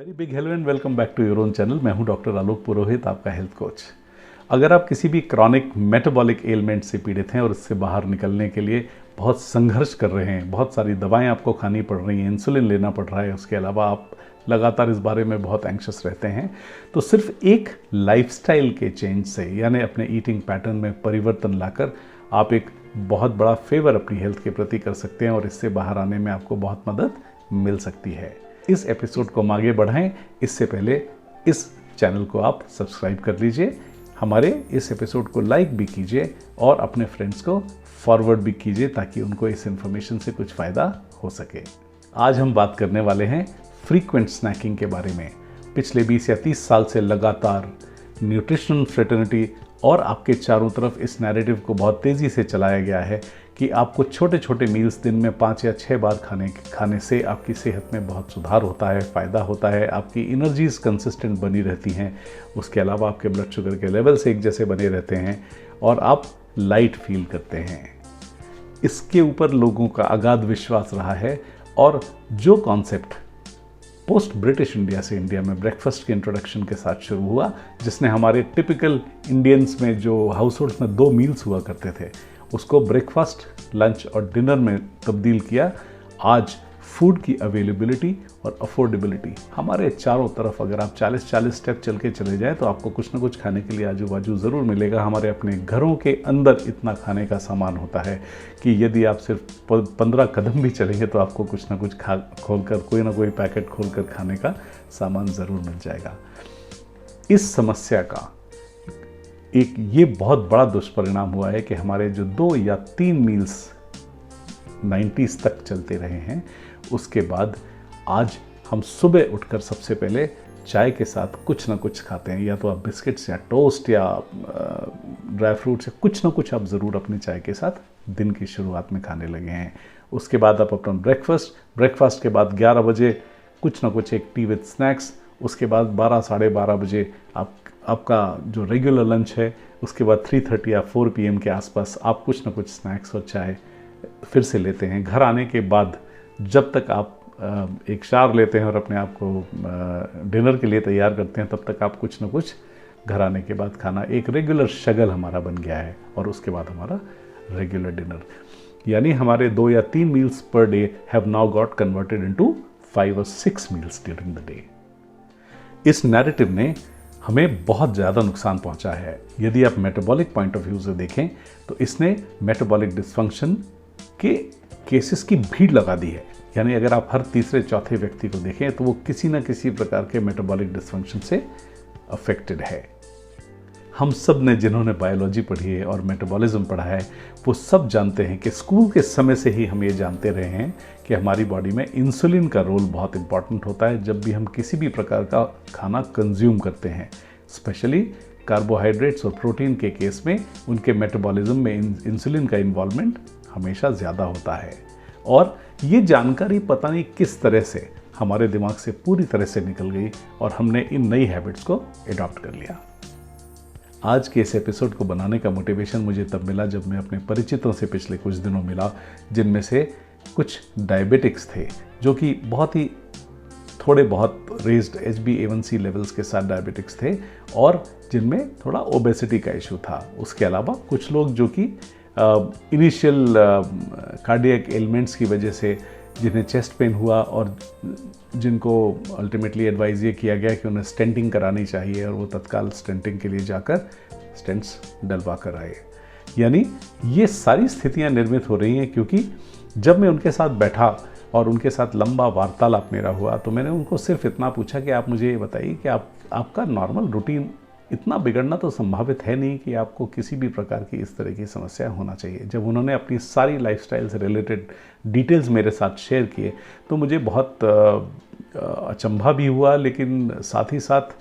Very big hello and welcome back to your own channel. मैं हूं doctor आलोक पुरोहित, आपका health coach. अगर आप किसी भी क्रॉनिक मेटाबॉलिक एलिमेंट से पीड़ित हैं और इससे बाहर निकलने के लिए बहुत संघर्ष कर रहे हैं, बहुत सारी दवाएं आपको खानी पड़ रही हैं, इंसुलिन लेना पड़ रहा है, उसके अलावा आप लगातार इस बारे में बहुत एंक्शस रहते हैं, तो सिर्फ एक लाइफस्टाइल के चेंज से यानी अपने ईटिंग पैटर्न में परिवर्तन लाकर आप एक बहुत बड़ा फेवर अपनी हेल्थ के प्रति कर सकते हैं और इससे बाहर आने में आपको बहुत मदद मिल सकती है। इस एपिसोड को हम आगे बढ़ाएं इससे पहले इस चैनल को आप सब्सक्राइब कर लीजिए, हमारे इस एपिसोड को लाइक भी कीजिए और अपने फ्रेंड्स को फॉरवर्ड भी कीजिए ताकि उनको इस इन्फॉर्मेशन से कुछ फ़ायदा हो सके। आज हम बात करने वाले हैं फ्रीक्वेंट स्नैकिंग के बारे में। पिछले 20 या 30 साल से लगातार न्यूट्रिशनल फ्रेटर्निटी और आपके चारों तरफ इस नैरेटिव को बहुत तेज़ी से चलाया गया है कि आपको छोटे छोटे मील्स दिन में 5 या 6 बार खाने से आपकी सेहत में बहुत सुधार होता है, फ़ायदा होता है, आपकी एनर्जीज़ कंसिस्टेंट बनी रहती हैं, उसके अलावा आपके ब्लड शुगर के लेवल्स एक जैसे बने रहते हैं और आप लाइट फील करते हैं। इसके ऊपर लोगों का अगाध विश्वास रहा है और जो कॉन्सेप्ट पोस्ट ब्रिटिश इंडिया से इंडिया में ब्रेकफास्ट के इंट्रोडक्शन के साथ शुरू हुआ, जिसने हमारे टिपिकल इंडियंस में जो हाउस होल्ड्स में 2 मील्स हुआ करते थे उसको ब्रेकफास्ट, लंच और डिनर में तब्दील किया। आज फूड की अवेलेबिलिटी और अफोर्डेबिलिटी हमारे चारों तरफ, अगर आप 40-40 स्टेप चल के चले जाएं तो आपको कुछ ना कुछ खाने के लिए आजू बाजू ज़रूर मिलेगा। हमारे अपने घरों के अंदर इतना खाने का सामान होता है कि यदि आप सिर्फ 15 कदम भी चलेंगे तो आपको कुछ ना कुछ खोलकर कोई ना कोई पैकेट खोलकर खाने का सामान ज़रूर मिल जाएगा। इस समस्या का एक ये बहुत बड़ा दुष्परिणाम हुआ है कि हमारे जो 2 या 3 मील्स 90s तक चलते रहे हैं, उसके बाद आज हम सुबह उठकर सबसे पहले चाय के साथ कुछ ना कुछ खाते हैं। या तो आप बिस्किट्स या टोस्ट या ड्राई फ्रूट्स या कुछ ना कुछ आप ज़रूर अपनी चाय के साथ दिन की शुरुआत में खाने लगे हैं। उसके बाद आप अपना ब्रेकफास्ट के बाद 11 बजे कुछ ना कुछ एक टी विद स्नैक्स, उसके बाद 12 साढ़े 12 बजे आपका जो रेगुलर लंच है, उसके बाद 3:30 या 4 PM के आसपास आप कुछ ना कुछ स्नैक्स और चाय फिर से लेते हैं। घर आने के बाद जब तक आप एक शावर लेते हैं और अपने आप को डिनर के लिए तैयार करते हैं, तब तक आप कुछ ना कुछ घर आने के बाद खाना एक रेगुलर शगल हमारा बन गया है और उसके बाद हमारा रेगुलर डिनर, यानी हमारे 2 या 3 meals per day have now got converted into 5 और 6 मील्स ड्यूरिंग द डे। इस नैरेटिव ने हमें बहुत ज़्यादा नुकसान पहुंचा है। यदि आप मेटाबॉलिक पॉइंट ऑफ व्यू से देखें तो इसने मेटाबॉलिक डिस्फंक्शन के केसेस की भीड़ लगा दी है। यानी अगर आप हर तीसरे चौथे व्यक्ति को देखें तो वो किसी न किसी प्रकार के मेटाबॉलिक डिस्फंक्शन से अफेक्टेड है। हम सब ने जिन्होंने बायोलॉजी पढ़ी है और मेटाबॉलिज्म पढ़ा है वो सब जानते हैं कि स्कूल के समय से ही हम ये जानते रहे हैं कि हमारी बॉडी में इंसुलिन का रोल बहुत इंपॉर्टेंट होता है जब भी हम किसी भी प्रकार का खाना कंज्यूम करते हैं। स्पेशली कार्बोहाइड्रेट्स और प्रोटीन के केस में उनके मेटाबॉलिज्म में इंसुलिन का इन्वॉल्वमेंट हमेशा ज़्यादा होता है और ये जानकारी पता नहीं किस तरह से हमारे दिमाग से पूरी तरह से निकल गई और हमने इन नई हैबिट्स को एडॉप्ट कर लिया। आज के इस एपिसोड को बनाने का मोटिवेशन मुझे तब मिला जब मैं अपने परिचितों से पिछले कुछ दिनों मिला, जिनमें से कुछ डायबिटिक्स थे जो कि बहुत ही थोड़े बहुत रेज्ड HbA1c लेवल्स के साथ डायबिटिक्स थे और जिनमें थोड़ा ओबेसिटी का इशू था। उसके अलावा कुछ लोग जो कि इनिशियल कार्डियक एलिमेंट्स की वजह से जिन्हें चेस्ट पेन हुआ और जिनको अल्टीमेटली एडवाइज ये किया गया कि उन्हें स्टेंटिंग करानी चाहिए और वो तत्काल स्टेंटिंग के लिए जाकर स्टेंट्स डलवा कर आए। यानी ये सारी स्थितियां निर्मित हो रही हैं क्योंकि जब मैं उनके साथ बैठा और उनके साथ लंबा वार्तालाप मेरा हुआ तो मैंने उनको सिर्फ इतना पूछा कि आप मुझे ये बताइए कि आपका नॉर्मल रूटीन इतना बिगड़ना तो संभावित है नहीं कि आपको किसी भी प्रकार की इस तरह की समस्या होना चाहिए। जब उन्होंने अपनी सारी लाइफस्टाइल से रिलेटेड डिटेल्स मेरे साथ शेयर किए तो मुझे बहुत अचंभा भी हुआ, लेकिन साथ ही साथ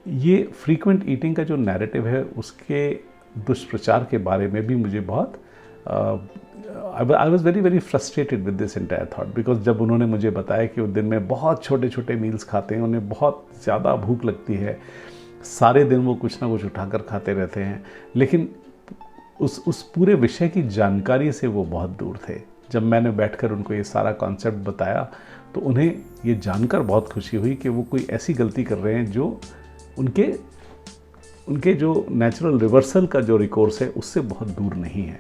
ये फ्रीक्वेंट ईटिंग का जो नैरेटिव है उसके दुष्प्रचार के बारे में भी मुझे बहुत I was very frustrated with this entire thought. Because जब उन्होंने मुझे बताया कि वो दिन में बहुत छोटे छोटे मील्स खाते हैं, उन्हें बहुत ज़्यादा भूख लगती है, सारे दिन वो कुछ ना कुछ उठाकर खाते रहते हैं, लेकिन उस पूरे विषय की जानकारी से वो बहुत दूर थे। जब मैंने बैठकर उनको ये सारा कॉन्सेप्ट बताया तो उन्हें ये जानकर बहुत खुशी हुई कि वो कोई ऐसी गलती कर रहे हैं जो उनके जो नेचुरल रिवर्सल का जो रिकोर्स है उससे बहुत दूर नहीं है।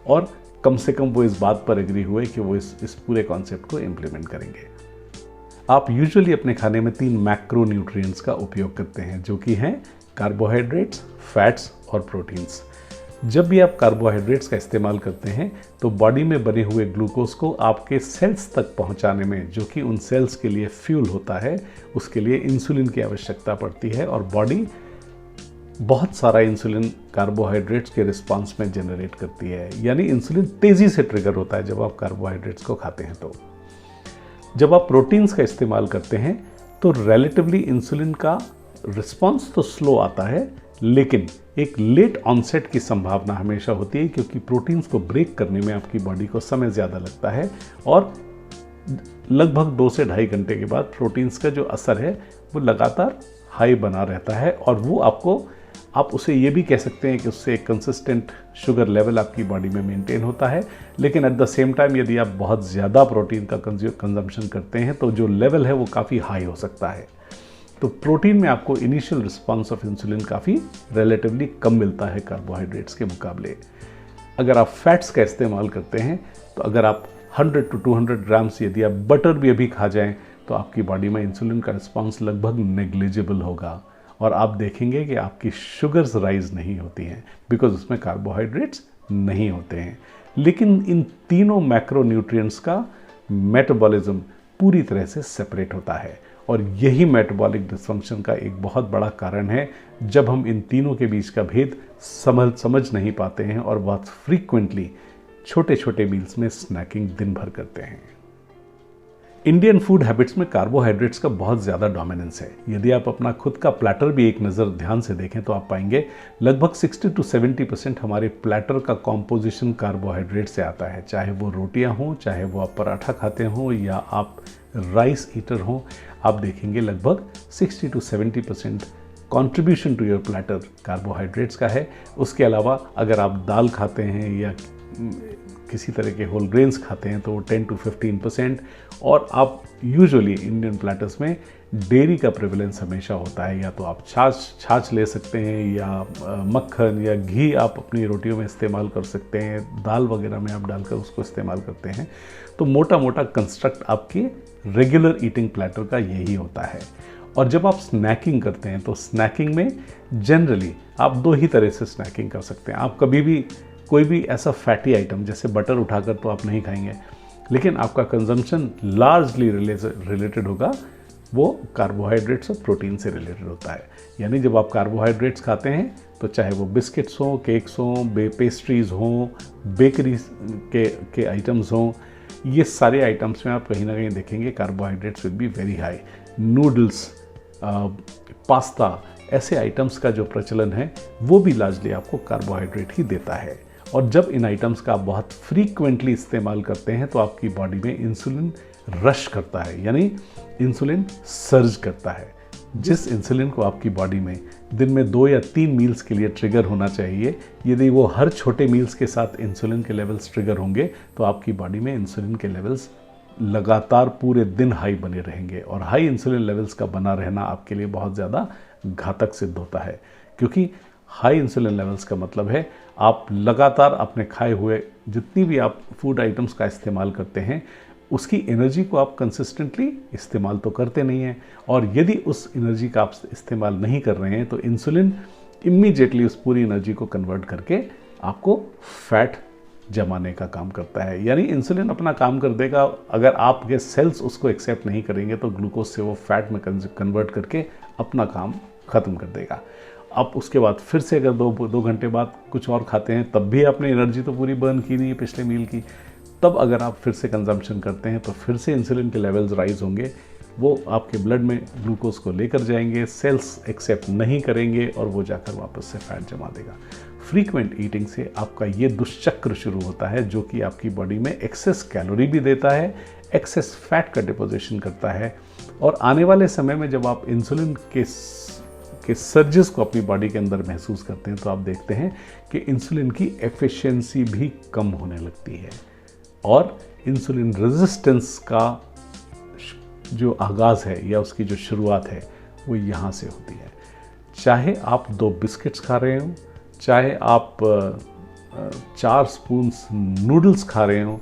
और कम से कम वो इस बात पर एग्री हुए कि वो इस पूरे कॉन्सेप्ट को इम्प्लीमेंट करेंगे। आप यूजुअली अपने खाने में 3 मैक्रो न्यूट्रिएंट्स का उपयोग करते हैं, जो कि हैं कार्बोहाइड्रेट्स, फैट्स और प्रोटीन्स। जब भी आप कार्बोहाइड्रेट्स का इस्तेमाल करते हैं तो बॉडी में बने हुए ग्लूकोज को आपके सेल्स तक पहुंचाने में, जो कि उन सेल्स के लिए फ्यूल होता है, उसके लिए इंसुलिन की आवश्यकता पड़ती है। और बॉडी बहुत सारा इंसुलिन कार्बोहाइड्रेट्स के रिस्पांस में जनरेट करती है, यानी इंसुलिन तेज़ी से ट्रिगर होता है जब आप कार्बोहाइड्रेट्स को खाते हैं। तो जब आप प्रोटीन्स का इस्तेमाल करते हैं तो रिलेटिवली इंसुलिन का रिस्पांस तो स्लो आता है, लेकिन एक लेट ऑनसेट की संभावना हमेशा होती है, क्योंकि प्रोटीन्स को ब्रेक करने में आपकी बॉडी को समय ज़्यादा लगता है। और लगभग 2 से ढाई घंटे के बाद प्रोटीन्स का जो असर है वो लगातार हाई बना रहता है, और वो आप उसे ये भी कह सकते हैं कि उससे एक कंसिस्टेंट शुगर लेवल आपकी बॉडी में मेंटेन होता है। लेकिन एट द सेम टाइम यदि आप बहुत ज़्यादा प्रोटीन का कंजम्पशन करते हैं तो जो लेवल है वो काफ़ी हाई हो सकता है। तो प्रोटीन में आपको इनिशियल रिस्पांस ऑफ इंसुलिन काफ़ी रिलेटिवली कम मिलता है कार्बोहाइड्रेट्स के मुकाबले। अगर आप फैट्स का इस्तेमाल करते हैं तो अगर आप 100 to 200 ग्राम्स यदि आप बटर भी अभी खा जाएं तो आपकी बॉडी में इंसुलिन का रिस्पांस लगभग नेग्लिजिबल होगा, और आप देखेंगे कि आपकी शुगर्स राइज नहीं होती हैं, बिकॉज उसमें कार्बोहाइड्रेट्स नहीं होते हैं। लेकिन इन तीनों मैक्रो न्यूट्रिएंट्स का मेटाबॉलिज्म पूरी तरह से सेपरेट होता है, और यही मेटाबॉलिक डिसफंक्शन का एक बहुत बड़ा कारण है जब हम इन तीनों के बीच का भेद समझ नहीं पाते हैं और बहुत फ्रीक्वेंटली छोटे छोटे मील्स में स्नैकिंग दिन भर करते हैं। इंडियन फूड हैबिट्स में कार्बोहाइड्रेट्स का बहुत ज़्यादा डोमिनेंस है। यदि आप अपना खुद का प्लेटर भी एक नज़र ध्यान से देखें तो आप पाएंगे लगभग 60 to 70% हमारे प्लेटर का कॉम्पोजिशन कार्बोहाइड्रेट से आता है, चाहे वो रोटियां हों, चाहे वो आप पराठा खाते हों या आप राइस ईटर हों। आप देखेंगे लगभग 60 to 70% contribution to your platter carbohydrates का है। उसके अलावा अगर आप दाल खाते हैं या किसी तरह के होल ग्रेन्स खाते हैं तो वो 10 to 15%, और आप यूजुअली इंडियन प्लेटर्स में डेयरी का प्रेवलेंस हमेशा होता है। या तो आप छाछ ले सकते हैं, या मक्खन या घी आप अपनी रोटियों में इस्तेमाल कर सकते हैं, दाल वगैरह में आप डालकर उसको इस्तेमाल करते हैं। तो मोटा मोटा कंस्ट्रक्ट आपके रेगुलर ईटिंग प्लेटर का यही होता है। और जब आप स्नैकिंग करते हैं तो स्नैकिंग में जनरली आप 2 ही तरह से स्नैकिंग कर सकते हैं। आप कभी भी कोई भी ऐसा फैटी आइटम जैसे बटर उठाकर तो आप नहीं खाएंगे, लेकिन आपका कंजम्पशन लार्जली रिलेटेड होगा, वो कार्बोहाइड्रेट्स और प्रोटीन से रिलेटेड होता है। यानी जब आप कार्बोहाइड्रेट्स खाते हैं तो चाहे वो बिस्किट्स हों, केक्स हों, पेस्ट्रीज़ हों, बेकरी के आइटम्स हों, ये सारे आइटम्स में आप कहीं ना कहीं देखेंगे carbohydrates will be very high. Noodles, pasta, ऐसे आइटम्स का जो प्रचलन है वो भी लार्जली आपको कार्बोहाइड्रेट ही देता है। और जब इन आइटम्स का आप बहुत फ्रीक्वेंटली इस्तेमाल करते हैं तो आपकी बॉडी में इंसुलिन रश करता है, यानी इंसुलिन सर्ज करता है। जिस इंसुलिन को आपकी बॉडी में दिन में 2 या 3 मील्स के लिए ट्रिगर होना चाहिए, यदि वो हर छोटे मील्स के साथ इंसुलिन के लेवल्स ट्रिगर होंगे तो आपकी बॉडी में इंसुलिन के लेवल्स लगातार पूरे दिन हाई बने रहेंगे। और हाई इंसुलिन लेवल्स का बना रहना आपके लिए बहुत ज़्यादा घातक सिद्ध होता है, क्योंकि हाई इंसुलिन लेवल्स का मतलब है आप लगातार अपने खाए हुए जितनी भी आप फूड आइटम्स का इस्तेमाल करते हैं उसकी एनर्जी को आप कंसिस्टेंटली इस्तेमाल तो करते नहीं हैं, और यदि उस एनर्जी का आप इस्तेमाल नहीं कर रहे हैं तो इंसुलिन इमीडिएटली उस पूरी एनर्जी को कन्वर्ट करके आपको फैट जमाने का काम करता है। यानी इंसुलिन अपना काम कर देगा, अगर आपके सेल्स उसको एक्सेप्ट नहीं करेंगे तो ग्लूकोज से वो फैट में कन्वर्ट करके अपना काम ख़त्म कर देगा। आप उसके बाद फिर से अगर 2 घंटे बाद कुछ और खाते हैं तब भी आपने एनर्जी तो पूरी बर्न की नहीं है पिछले मील की, तब अगर आप फिर से कंजम्पशन करते हैं तो फिर से इंसुलिन के लेवल्स राइज होंगे, वो आपके ब्लड में ग्लूकोज को लेकर जाएंगे, सेल्स एक्सेप्ट नहीं करेंगे और वो जाकर वापस से फैट जमा देगा। फ्रीक्वेंट ईटिंग से आपका ये दुष्चक्र शुरू होता है जो कि आपकी बॉडी में एक्सेस कैलोरी भी देता है, एक्सेस फैट का डिपोजिशन करता है, और आने वाले समय में जब आप इंसुलिन के सर्जेस को अपनी बॉडी के अंदर महसूस करते हैं तो आप देखते हैं कि इंसुलिन की एफिशिएंसी भी कम होने लगती है और इंसुलिन रेजिस्टेंस का जो आगाज़ है या उसकी जो शुरुआत है वो यहाँ से होती है। चाहे आप 2 बिस्किट्स खा रहे हो, चाहे आप 4 स्पून्स नूडल्स खा रहे हो,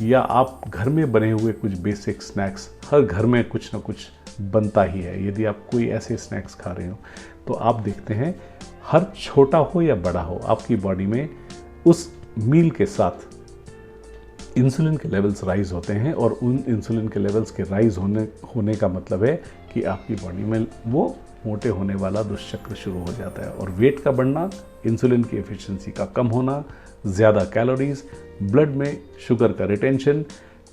या आप घर में बने हुए कुछ बेसिक स्नैक्स, हर घर में कुछ ना कुछ बनता ही है। यदि आप कोई ऐसे स्नैक्स खा रहे हो तो आप देखते हैं हर छोटा हो या बड़ा हो, आपकी बॉडी में उस मील के साथ इंसुलिन के लेवल्स राइज होते हैं, और उन इंसुलिन के लेवल्स के राइज होने का मतलब है कि आपकी बॉडी में वो मोटे होने वाला दुष्चक्र शुरू हो जाता है। और वेट का बढ़ना, इंसुलिन की एफिशिएंसी का कम होना, ज़्यादा कैलोरीज, ब्लड में शुगर का रिटेंशन,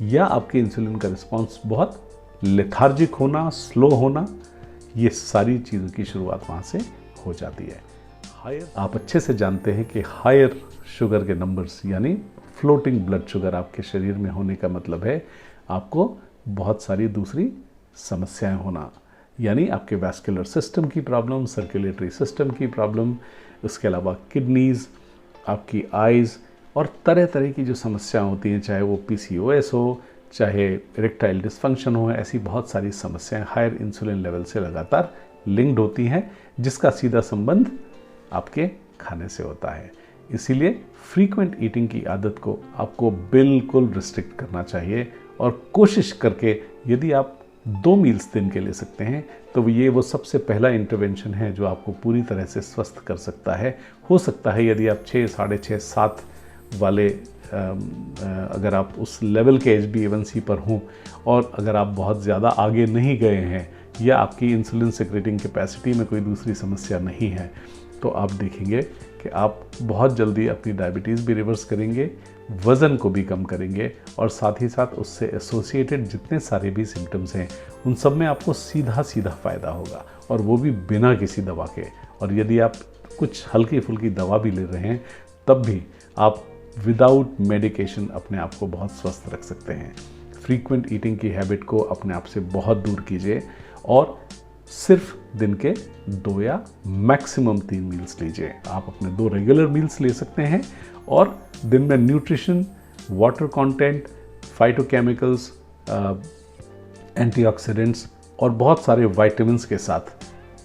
या आपके इंसुलिन का रिस्पॉन्स बहुत लेथार्जिक होना, स्लो होना, ये सारी चीज़ों की शुरुआत वहाँ से हो जाती है। आप अच्छे से जानते हैं कि हायर शुगर के नंबर्स यानी फ्लोटिंग ब्लड शुगर आपके शरीर में होने का मतलब है आपको बहुत सारी दूसरी समस्याएं होना, यानी आपके वैस्कुलर सिस्टम की प्रॉब्लम, सर्कुलेटरी सिस्टम की प्रॉब्लम, उसके अलावा किडनीज़, आपकी आइज़, और तरह तरह की जो समस्याएं होती हैं, चाहे वो PCOS हो, चाहे इरेक्टाइल डिस्फंक्शन हो, ऐसी बहुत सारी समस्याएं हायर इंसुलिन लेवल से लगातार लिंक्ड होती हैं, जिसका सीधा संबंध आपके खाने से होता है। इसीलिए फ्रीक्वेंट ईटिंग की आदत को आपको बिल्कुल रिस्ट्रिक्ट करना चाहिए, और कोशिश करके यदि आप 2 मील्स दिन के ले सकते हैं तो ये वो सबसे पहला इंटरवेंशन है जो आपको पूरी तरह से स्वस्थ कर सकता है। हो सकता है यदि आप 6, साढ़े 6, 7 वाले अगर आप उस लेवल के HbA1c पर हों, और अगर आप बहुत ज़्यादा आगे नहीं गए हैं या आपकी इंसुलिन सेक्रेटिंग कैपेसिटी में कोई दूसरी समस्या नहीं है, तो आप देखेंगे कि आप बहुत जल्दी अपनी डायबिटीज़ भी रिवर्स करेंगे, वज़न को भी कम करेंगे, और साथ ही साथ उससे एसोसिएटेड जितने सारे भी सिम्टम्स हैं उन सब में आपको सीधा सीधा फ़ायदा होगा, और वो भी बिना किसी दवा के। और यदि आप कुछ हल्की फुल्की दवा भी ले रहे हैं तब भी आप विदाउट मेडिकेशन अपने आप को बहुत स्वस्थ रख सकते हैं। फ्रीक्वेंट ईटिंग की हैबिट को अपने आप से बहुत दूर कीजिए, और सिर्फ दिन के 2 या मैक्सिमम 3 मील्स लीजिए। आप अपने 2 रेगुलर मील्स ले सकते हैं, और दिन में nutrition, water content, phytochemicals, antioxidants और बहुत सारे विटामिन्स के साथ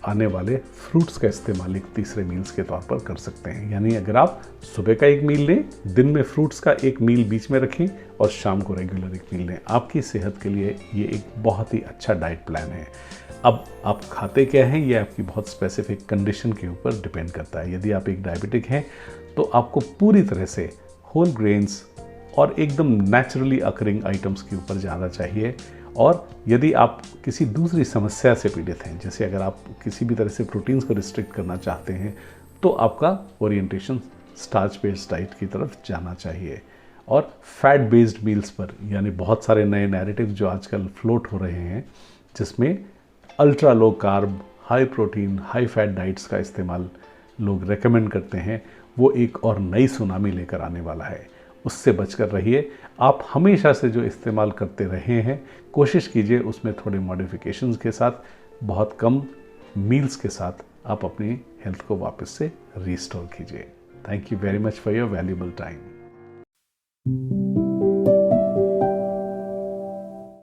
आने वाले फ्रूट्स का इस्तेमाल एक तीसरे मील्स के तौर पर कर सकते हैं। यानी अगर आप सुबह का 1 मील लें, दिन में फ्रूट्स का 1 मील बीच में रखें, और शाम को रेगुलर 1 मील लें, आपकी सेहत के लिए ये एक बहुत ही अच्छा डाइट प्लान है। अब आप खाते क्या हैं ये आपकी बहुत स्पेसिफिक कंडीशन के ऊपर डिपेंड करता है। यदि आप एक डायबिटिक हैं तो आपको पूरी तरह से होल ग्रेन्स और एकदम नेचुरली अकरिंग आइटम्स के ऊपर जाना चाहिए। और यदि आप किसी दूसरी समस्या से पीड़ित हैं, जैसे अगर आप किसी भी तरह से प्रोटीन्स को रिस्ट्रिक्ट करना चाहते हैं, तो आपका ओरिएंटेशन स्टार्च बेस्ड डाइट की तरफ जाना चाहिए। और फैट बेस्ड मील्स पर, यानी बहुत सारे नए नैरेटिव जो आजकल फ्लोट हो रहे हैं, जिसमें ultra low carb, high protein, high fat diets का इस्तेमाल लोग रेकमेंड करते हैं, वो एक और नई सुनामी लेकर आने वाला है। उससे बचकर रहिए। आप हमेशा से जो इस्तेमाल करते रहे हैं, कोशिश कीजिए उसमें थोड़े मॉडिफिकेशंस के साथ, बहुत कम मील्स के साथ आप अपनी हेल्थ को वापस से रिस्टोर कीजिए। Thank you very much for your valuable time.